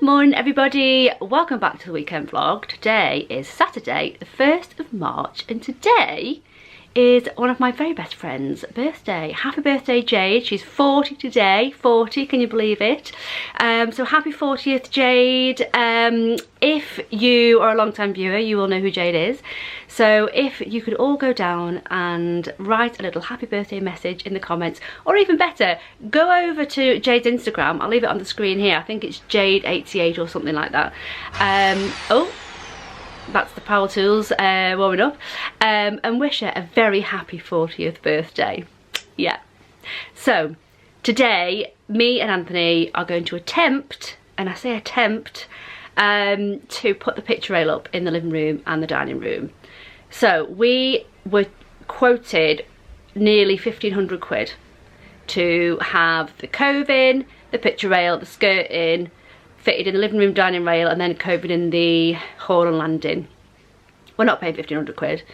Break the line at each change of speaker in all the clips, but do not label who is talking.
morning everybody, welcome back to the weekend vlog. Today is Saturday the 1st of March and today is one of my very best friends' birthday. Happy birthday Jade, she's 40 today, 40, can you believe it? So happy 40th Jade. If you are a long time viewer you will know who Jade is. So if you could all go down and write a little happy birthday message in the comments, or even better, go over to Jade's Instagram, I'll leave it on the screen here, I think it's Jade88 or something like that. Oh, that's the power tools warming up, and wish her a very happy 40th birthday. Yeah, so today me and Anthony are going to attempt, and I say attempt, to put the picture rail up in the living room and the dining room. So we were quoted nearly 1,500 quid to have the coving, the picture rail, the skirting fitted in the living room dining rail, and then coving in the hall and landing. We're not paying 1,500 quid.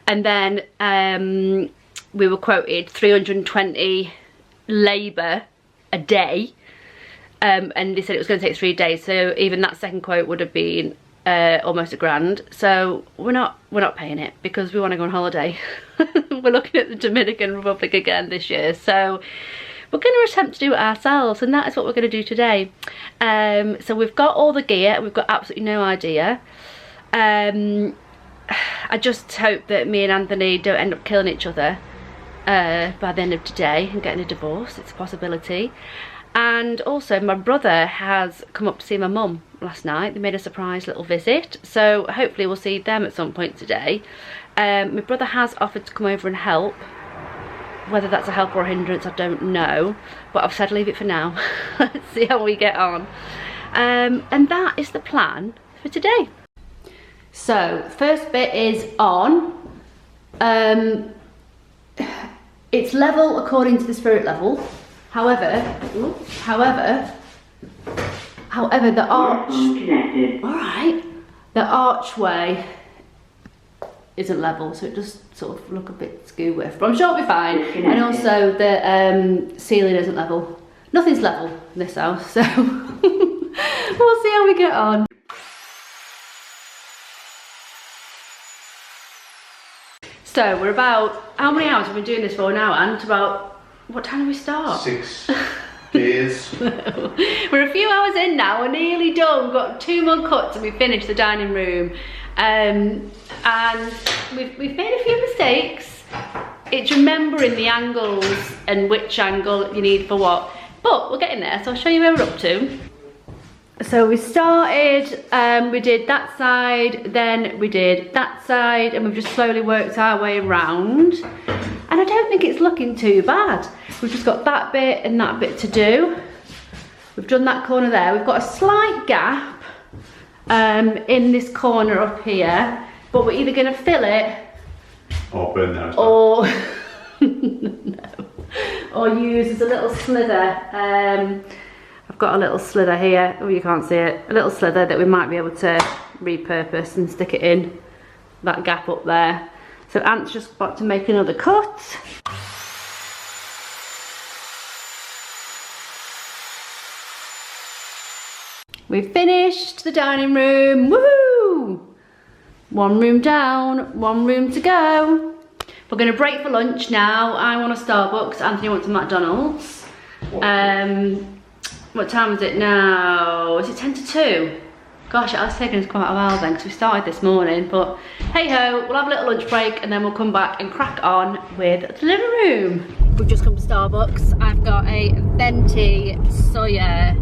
And then we were quoted 320 labour a day, and they said it was going to take 3 days, so even that second quote would have been almost £1,000. So we're not paying it because we want to go on holiday. We're looking at the Dominican Republic again this year, so we're going to attempt to do it ourselves, and that is what we're going to do today. So we've got all the gear, we've got absolutely no idea. I just hope that me and Anthony don't end up killing each other by the end of today and getting a divorce. It's a possibility. And also my brother has come up to see my mum last night. They made a surprise little visit, so hopefully we'll see them at some point today. My brother has offered to come over and help. Whether that's a help or a hindrance, I don't know, but I've said leave it for now. Let's see how we get on. And that is the plan for today. So first bit is on. It's level according to the spirit level. However, the arch, alright, the archway isn't level, so it does sort of look a bit skew with, but I'm sure it'll be fine. And also the ceiling isn't level. Nothing's level in this house, so we'll see how we get on. So we're about, how many hours have we been doing this for now, and about, what time do we start? 6
days.
We're a few hours in now, we're nearly done. We've got 2 more cuts and we've finished the dining room. And we've made a few mistakes. It's remembering the angles and which angle you need for what. But we're getting there, so I'll show you where we're up to. So we started, we did that side, then we did that side, and we've just slowly worked our way around. And I don't think it's looking too bad. We've just got that bit and that bit to do. We've done that corner there. We've got a slight gap in this corner up here, but we're either gonna fill it
or burn that,
or no, or use as a little slither. I've got a little slither here. Oh, you can't see it. A little slither that we might be able to repurpose and stick it in that gap up there. So Ant's just about to make another cut. We've finished the dining room, woohoo! 1 room down, 1 room to go. We're gonna break for lunch now. I want a Starbucks, Anthony wants a McDonald's. What time is it now? Is it 10 to 2? Gosh, it has taken us quite a while then, because we started this morning, but hey ho, we'll have a little lunch break and then we'll come back and crack on with the living room. We've just come to Starbucks. I've got a venti soya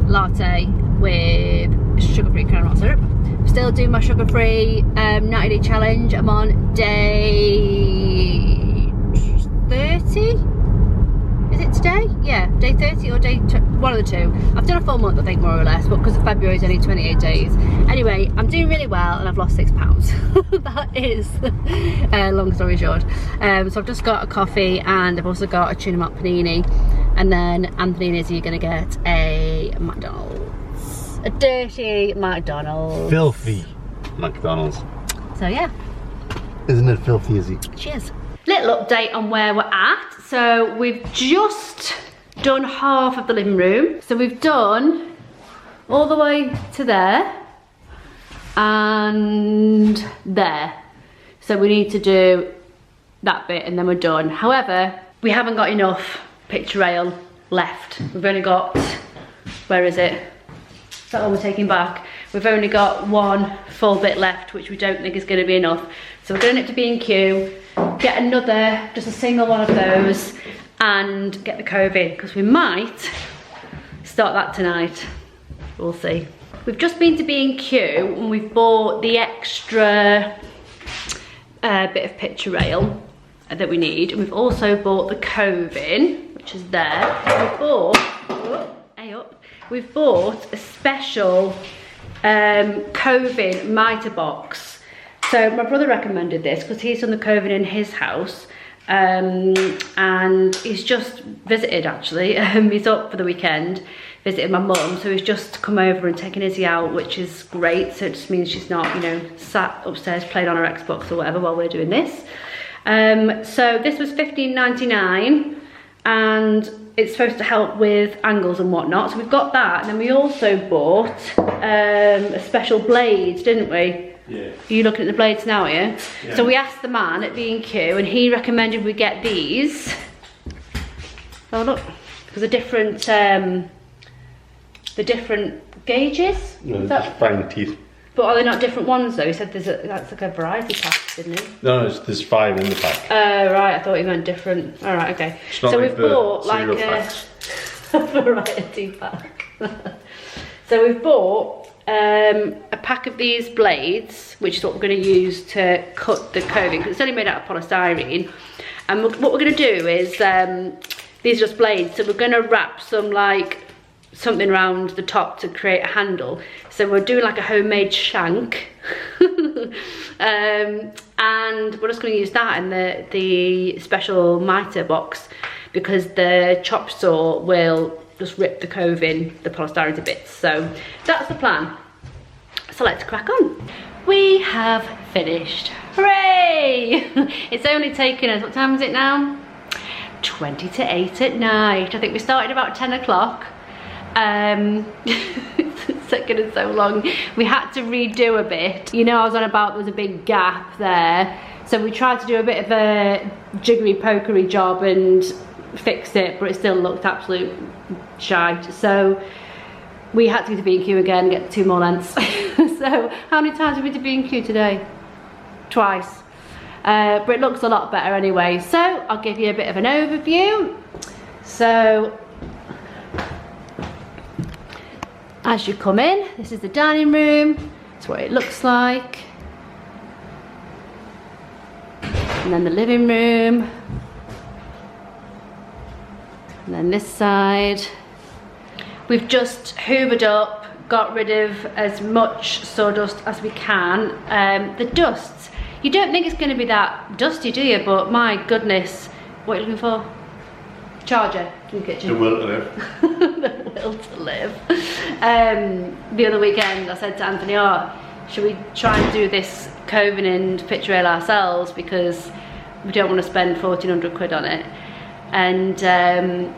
latte with sugar-free caramel syrup. Still doing my sugar-free 90-day challenge. I'm on day 30? Is it today? Yeah, day 30 or day one of the two. I've done a full month, I think, more or less, but because of February it's only 28 days. Anyway, I'm doing really well and I've lost 6 pounds. That is long story short. So I've just got a coffee and I've also got a tuna melt panini, and then Anthony and Izzy are gonna get a McDonald's. A dirty McDonald's.
Filthy McDonald's.
So yeah.
Isn't it filthy, Izzy?
Cheers. Little update on where we're at. So we've just done half of the living room. So we've done all the way to there and there. So we need to do that bit and then we're done. However, we haven't got enough picture rail left. We've only got, where is it? Is that all we're taking back? We've only got one full bit left, which we don't think is going to be enough. So we're going to B&Q, get another, just a single one of those, and get the Coving, because we might start that tonight. We'll see. We've just been to B&Q and we've bought the extra bit of picture rail that we need. And we've also bought the Coving, which is there. We've bought a special Coving mitre box. So my brother recommended this because he's done the Coving in his house, and he's just visited actually. He's up for the weekend, visited my mum, so he's just come over and taken Izzy out, which is great. So it just means she's not, you know, sat upstairs playing on her Xbox or whatever while we're doing this. So this was £15.99 and it's supposed to help with angles and whatnot. So we've got that, and then we also bought a special blade, didn't we? Yeah. Are you looking at the blades now, yeah? So we asked the man at B&Q and he recommended we get these. Oh look, because the different gauges.
No, just fine teeth.
But are they not different ones though? He said that's like a variety pack, didn't he?
No, there's 5 in the pack.
Oh right, I thought you meant different. All right, okay. So we've bought like a variety pack. So we've bought a pack of these blades, which is what we're going to use to cut the Coving, because it's only made out of polystyrene. And what we're going to do is, these are just blades, so we're going to wrap some like something around the top to create a handle. So we're doing like a homemade shank. And we're just going to use that in the special mitre box, because the chop saw will just rip the Coving, the polystyrene to bits. So that's the plan. So let's crack on. We have finished. Hooray! It's only taken us, what time is it now? 20 to 8 at night. I think we started about 10 o'clock. It's taken us so long. We had to redo a bit. You know, I was on about there was a big gap there. So we tried to do a bit of a jiggery pokery job and fixed it, but it still looked absolute shite. So we had to go to B&Q again and get 2 more lengths. So how many times have we been to B&Q today? Twice. But it looks a lot better anyway. So I'll give you a bit of an overview. So as you come in, this is the dining room. That's what it looks like. And then the living room. And then this side. We've just hoovered up, got rid of as much sawdust as we can. The dust, you don't think it's going to be that dusty, do you? But my goodness, what are you looking for? Charger in the kitchen.
The will to live.
The will to live. The other weekend I said to Anthony, oh, should we try and do this Coving and picture rail ourselves, because we don't want to spend 1,400 quid on it. And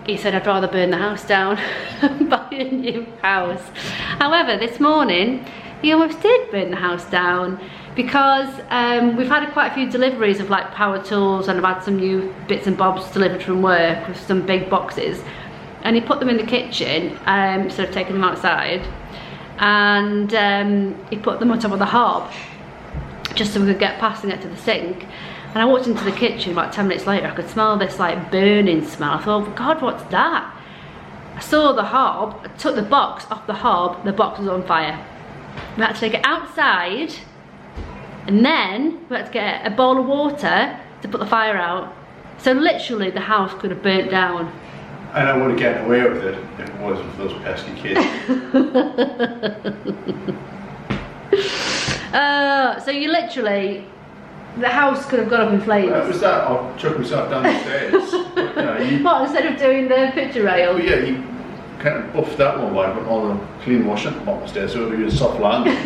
he said I'd rather burn the house down and buy a new house. However, this morning he almost did burn the house down, because we've had quite a few deliveries of like power tools, and I've had some new bits and bobs delivered from work with some big boxes, and he put them in the kitchen instead of taking them outside, and he put them on top of the hob just so we could get past and get to the sink. And I walked into the kitchen about 10 minutes later, I could smell this like burning smell. I thought, oh God, what's that? I saw the hob, I took the box off the hob, the box was on fire. We had to take it outside, and then we had to get a bowl of water to put the fire out. So literally the house could have burnt down.
And I would have gotten away with it if it wasn't for those pesky kids.
So you literally, the house could have gone up in flames.
That was that. I took myself down the stairs.
What, instead of doing the picture rail?
Well, yeah, you kind of buffed that one by putting all the clean washing up the stairs, so it would be a soft landing.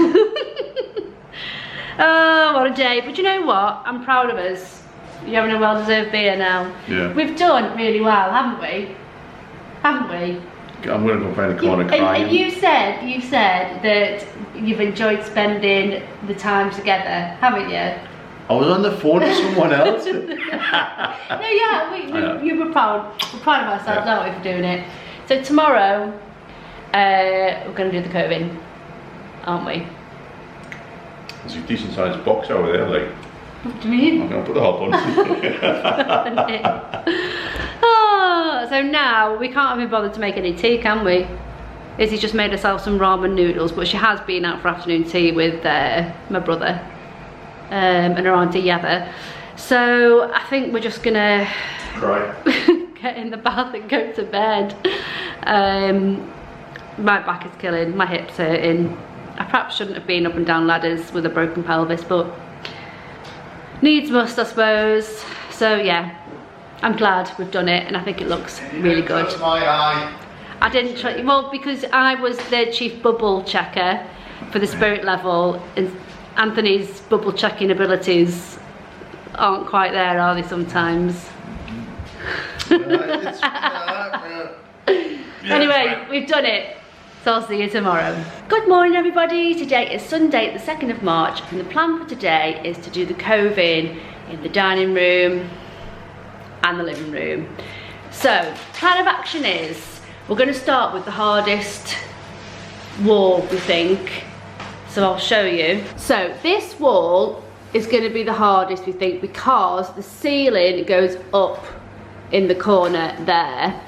Oh, what a day. But you know what? I'm proud of us. You're having a well-deserved beer now.
Yeah.
We've done really well, haven't we? Haven't we?
I'm going to go find a corner crying.
And you said that you've enjoyed spending the time together, haven't you?
I was on the phone to someone else.
No, yeah, you were proud. We're proud of ourselves, aren't we, for doing it? So tomorrow, we're going to do the Coving, aren't we?
There's a decent sized box over there, like.
What do you mean?
I'm going to put the hop on.
Oh, so now we can't even bother to make any tea, can we? Izzy's just made herself some ramen noodles, but she has been out for afternoon tea with my brother and her auntie Yeva. So I think we're just gonna get in the bath and go to bed. My back is killing, my hips hurting. I perhaps shouldn't have been up and down ladders with a broken pelvis, but needs must, I suppose. So yeah, I'm glad we've done it, and I think it looks really good.
That's my eye.
I didn't try, well, because I was the chief bubble checker for the spirit level, and Anthony's bubble checking abilities aren't quite there, are they, sometimes? Anyway, we've done it, so I'll see you tomorrow. Good morning, everybody. Today is Sunday, the 2nd of March, and the plan for today is to do the coving in the dining room and the living room. So, plan of action is, we're going to start with the hardest wall, we think. So I'll show you. So this wall is going to be the hardest, we think, because the ceiling goes up in the corner there.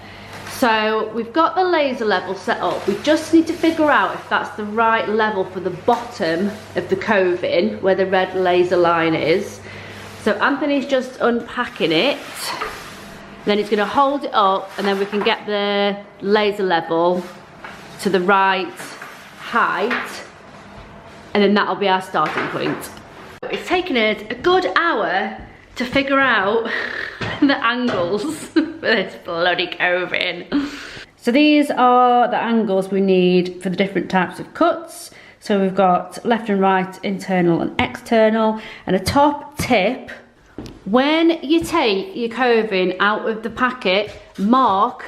So we've got the laser level set up. We just need to figure out if that's the right level for the bottom of the coving, where the red laser line is. So Anthony's just unpacking it. Then he's going to hold it up, and then we can get the laser level to the right height, and then that'll be our starting point. It's taken us a good hour to figure out the angles for this bloody coving. So these are the angles we need for the different types of cuts. So we've got left and right, internal and external, and a top tip. When you take your coving out of the packet, mark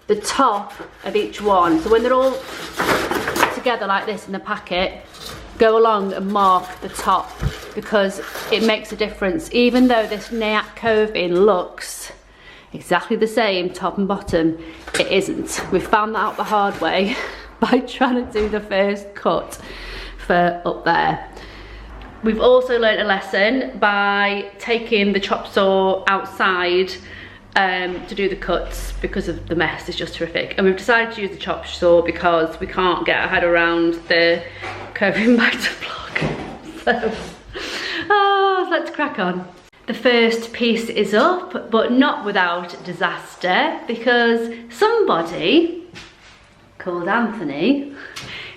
the top of each one. So when they're all together like this in the packet, go along and mark the top, because it makes a difference. Even though this NAIAC coving looks exactly the same top and bottom, it isn't. We found that out the hard way by trying to do the first cut for up there. We've also learnt a lesson by taking the chop saw outside to do the cuts, because of the mess is just horrific. And we've decided to use the chop saw because we can't get our head around the coving mitre block. So, let's crack on. The first piece is up, but not without disaster, because somebody called Anthony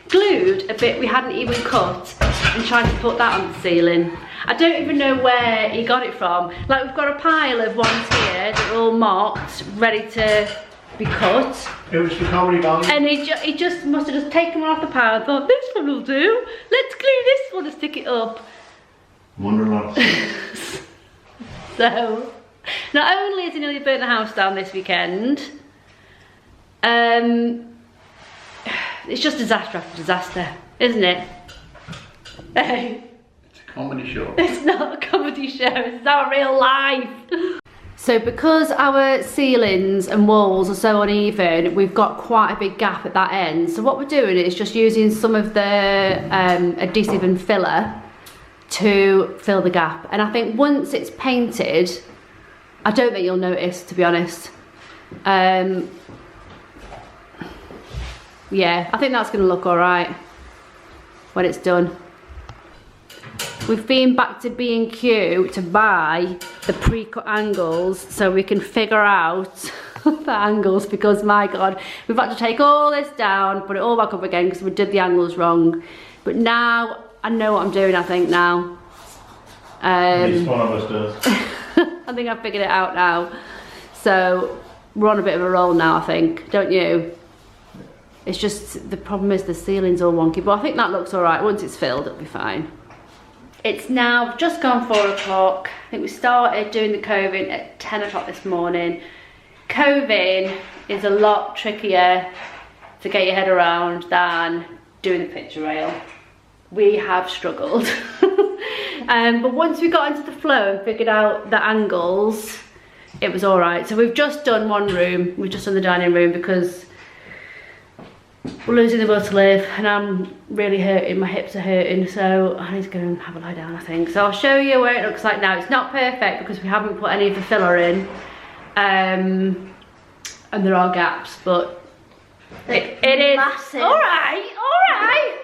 glued a bit we hadn't even cut and tried to put that on the ceiling. I don't even know where he got it from. Like, we've got a pile of ones here that are all marked, ready to be cut.
It was for comedy value. And
he just must have just taken one off the pile and thought, this one will do. Let's glue this one and stick it up.
Wonderland.
So, not only has he nearly burnt the house down this weekend, it's just disaster after disaster, isn't it? Hey.
Comedy show.
It's not a comedy show, it's our real life. So because our ceilings and walls are so uneven, we've got quite a big gap at that end. So what we're doing is just using some of the adhesive and filler to fill the gap. And I think once it's painted, I don't think you'll notice, to be honest. Yeah, I think that's gonna look all right when it's done. We've been back to B&Q to buy the pre-cut angles so we can figure out the angles, because my God, we've had to take all this down, put it all back up again because we did the angles wrong. But now I know what I'm doing, I think now.
At least one of us does.
I think I've figured it out now. So we're on a bit of a roll now, I think, don't you? It's just, the problem is the ceiling's all wonky, but I think that looks all right. Once it's filled, it'll be fine. It's now just gone 4 o'clock. I think we started doing the coving at 10 o'clock this morning. Coving is a lot trickier to get your head around than doing the picture rail. We have struggled. But once we got into the flow and figured out the angles, it was all right. So we've just done one room. We've just done the dining room because we're losing the will to live and I'm really hurting. My hips are hurting, so I need to go and have a lie down, I think. So I'll show you what it looks like now. It's not perfect because we haven't put any of the filler in, and there are gaps, but it is
massive.
all right.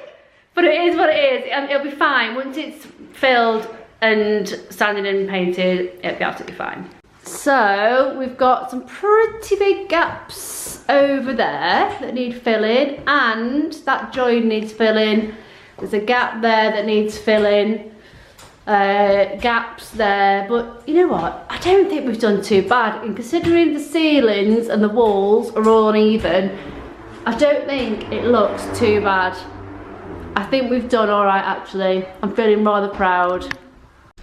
But it is what it is, and it'll be fine. Once it's filled and sanded and painted, it'll be absolutely fine. So we've got some pretty big gaps over there that need filling, and that join needs filling. There's a gap there that needs filling, gaps there, but you know what? I don't think we've done too bad, and considering the ceilings and the walls are all uneven, I don't think it looks too bad. I think we've done all right, actually. I'm feeling rather proud.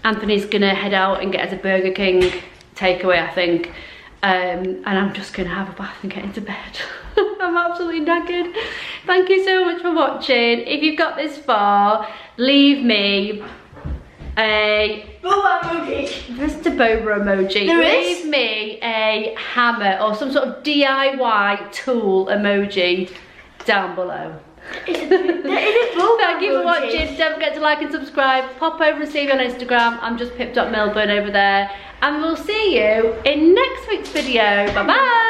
Anthony's gonna head out and get us a Burger King takeaway, I think. And I'm just gonna have a bath and get into bed. I'm absolutely knackered. Thank you so much for watching. If you've got this far, leave me a
boba emoji.
There's the boba emoji. Leave me a hammer or some sort of DIY tool emoji down below.
Thank you
for watching. Don't forget to like and subscribe. Pop over and see me on Instagram. I'm just pip.milburn over there. And we'll see you in next week's video. Bye bye.